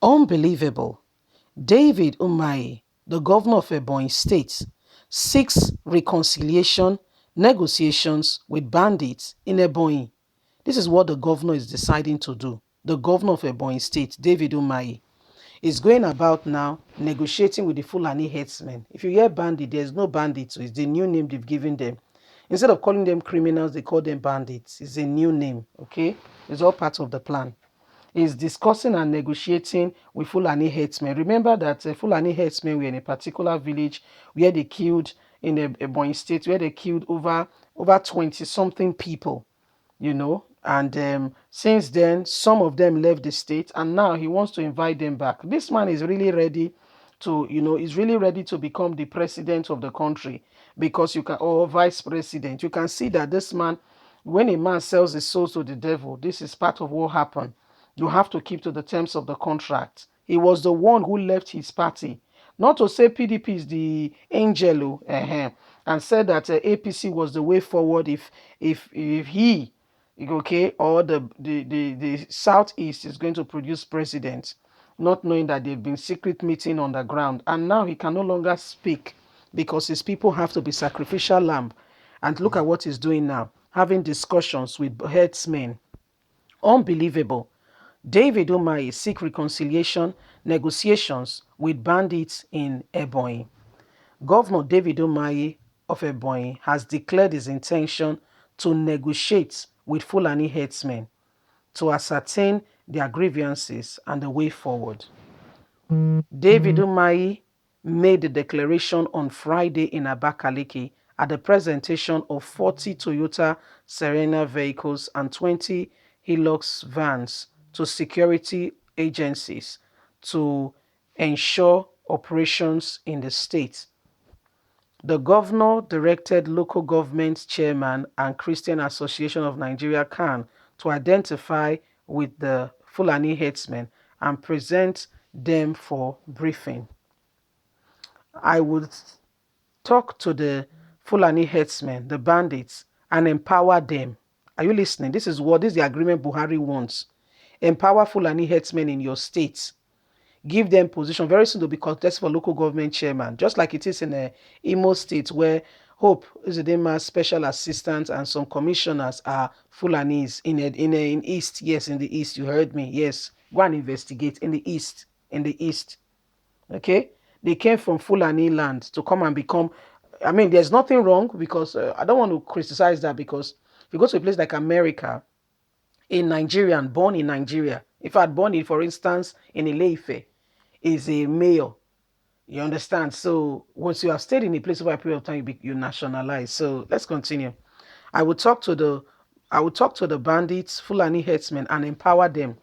Unbelievable. David Umahi, the governor of Ebonyi State, seeks reconciliation negotiations with bandits in Ebonyi. This is what the governor is deciding to do. The governor of Ebonyi State, David Umahi, is going about now negotiating with the Fulani herdsmen. If you hear bandit, there's no bandits. It's the new name they've given them. Instead of calling them criminals, they call them bandits. It's a new name, okay? It's all part of the plan. Is discussing and negotiating with Fulani herdsmen. Remember that Fulani herdsmen were in a particular village where they killed in Ebonyi State, where they killed over 20-something people, you know. And since then, some of them left the state, and now he wants to invite them back. This man is really ready to, is really ready to become the president of the country, because you can, or vice president. You can see that this man, when a man sells his soul to the devil, this is part of what happened. You have to keep to the terms of the contract. He was the one who left his party. Not to say PDP is the angel, and said that APC was the way forward if he, okay, or the Southeast is going to produce president, not knowing that they've been secret meeting on the ground. And now he can no longer speak because his people have to be sacrificial lamb. And look at what he's doing now, having discussions with herdsmen. Unbelievable. David Umahi seek reconciliation negotiations with bandits in Ebonyi. Governor David Umahi of Ebonyi has declared his intention to negotiate with Fulani herdsmen to ascertain their grievances and the way forward. David Umahi made the declaration on Friday in Abakaliki at the presentation of 40 Toyota Serena vehicles and 20 Hilux vans to security agencies to ensure operations in the state. The governor directed local government chairman and Christian Association of Nigeria (CAN) to identify with the Fulani herdsmen and present them for briefing. I would talk to the Fulani herdsmen, the bandits, and empower them. Are you listening? This is the agreement Buhari wants. Empower Fulani herdsmen in your state. Give them position. Very soon they'll be contested for local government chairman, just like it is in Imo State, where Hope Uzodinma special assistant and some commissioners are Fulanis in East. Yes, in the East. You heard me. Yes, go and investigate in the East. In the East, okay. They came from Fulani land to come and become. I mean, there's nothing wrong, because I don't want to criticize that, because if you go to a place like America, a Nigerian born in Nigeria, if I'd born in, for instance, in Ile-Ife, is a male. You understand? So once you have stayed in a place over a period of time, you nationalize. So let's continue. I would talk to the bandits, Fulani herdsmen, and empower them,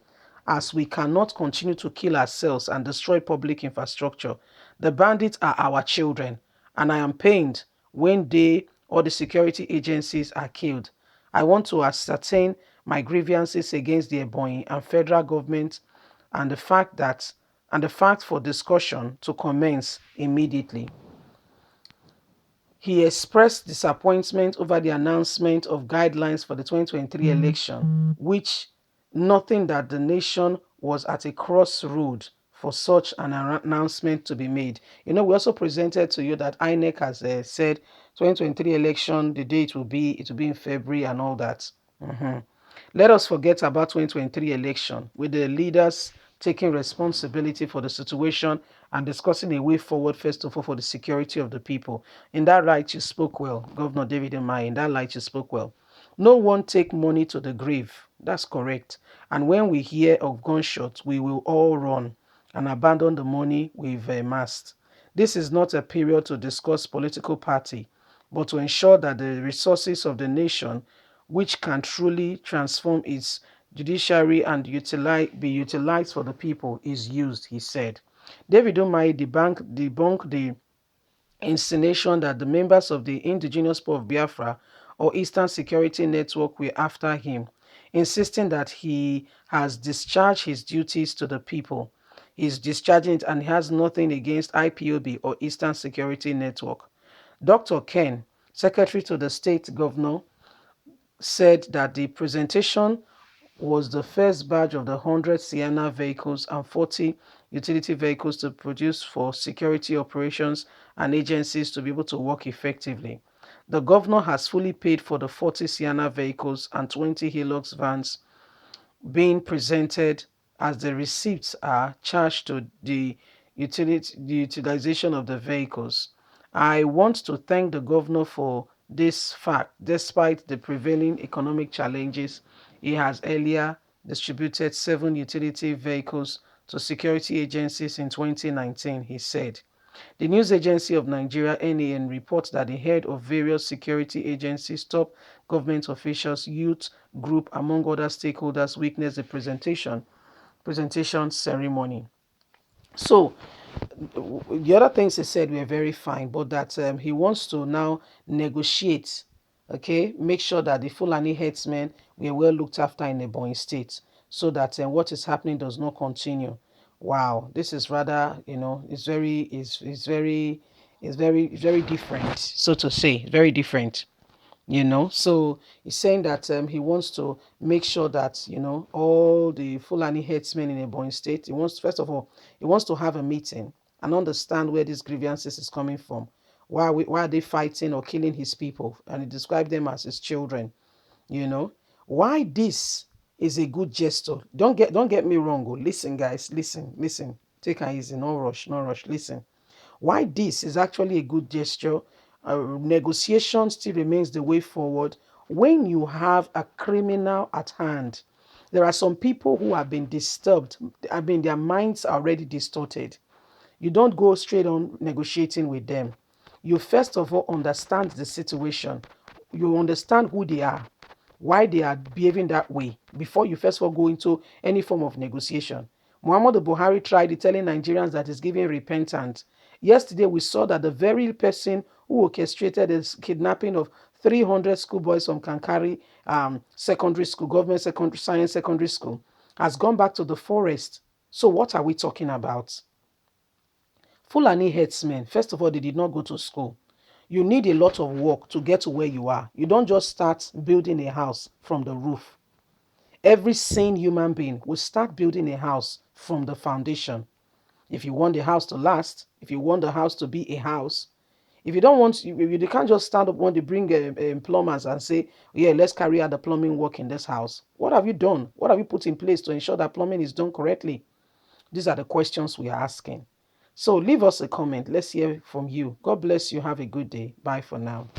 as we cannot continue to kill ourselves and destroy public infrastructure. The bandits are our children, and I am pained when they or the security agencies are killed. I want to ascertain my grievances against the Ebonyi and federal government, and the fact for discussion to commence immediately. He expressed disappointment over the announcement of guidelines for the 2023 election, which noting that the nation was at a crossroad for such an announcement to be made. We also presented to you that INEC has said 2023 election, the date will be in February and all that. Let us forget about 2023 election, with the leaders taking responsibility for the situation and discussing a way forward, first of all, for the security of the people. In that light, you spoke well, Governor David Umahi. In that light, you spoke well. No one take money to the grave. That's correct. And when we hear of gunshots, we will all run and abandon the money we've amassed. This is not a period to discuss political party, but to ensure that the resources of the nation, which can truly transform its judiciary and be utilized for the people, is used, he said. David Umahi debunked the insinuation that the members of the indigenous people of Biafra or Eastern Security Network were after him, insisting that he has discharged his duties to the people. He's discharging it, and he has nothing against IPOB or Eastern Security Network. Dr. Ken, secretary to the state governor, said that the presentation was the first batch of the 100 Sienna vehicles and 40 utility vehicles to produce for security operations and agencies to be able to work effectively. The governor has fully paid for the 40 Sienna vehicles and 20 Hilux vans being presented as the receipts are charged to the utilization of the vehicles. I want to thank the governor for this fact. Despite the prevailing economic challenges, he has earlier distributed 7 utility vehicles to security agencies in 2019, he said. The news agency of Nigeria, NAN, reports that the head of various security agencies, top government officials, youth group, among other stakeholders, witnessed the presentation ceremony. So the other things he said were very fine, but that he wants to now negotiate, okay, make sure that the Fulani herdsmen were well looked after in Ebonyi State, so that what is happening does not continue. Wow, this is rather, it's very different, so to say, very different. So he's saying that he wants to make sure that all the Fulani herdsmen in Ebonyi State, he wants, first of all, he wants to have a meeting and understand where these grievances is coming from. Why are they fighting or killing his people? And he described them as his children. Why this is a good gesture. Don't get me wrong. Oh. Listen, guys, listen. Take it easy, no rush, no rush. Listen. Why this is actually a good gesture, negotiation still remains the way forward when you have a criminal at hand. There are some people who have been disturbed. I mean, their minds are already distorted. You don't go straight on negotiating with them. You first of all understand the situation. You understand who they are, why they are behaving that way before you first of all go into any form of negotiation. Muhammadu Buhari tried telling Nigerians that he's giving repentance. Yesterday, we saw that the very person who orchestrated the kidnapping of 300 schoolboys from Kankari Secondary School, Government Secondary Science Secondary School, has gone back to the forest. So what are we talking about? Fulani herdsmen, first of all, they did not go to school. You need a lot of work to get to where you are. You don't just start building a house from the roof. Every sane human being will start building a house from the foundation. If you want the house to last, if you want the house to be a house, if you don't want, you can't just stand up when they bring plumbers and say, yeah, let's carry out the plumbing work in this house. What have you done? What have you put in place to ensure that plumbing is done correctly? These are the questions we are asking. So leave us a comment. Let's hear from you. God bless you. Have a good day. Bye for now.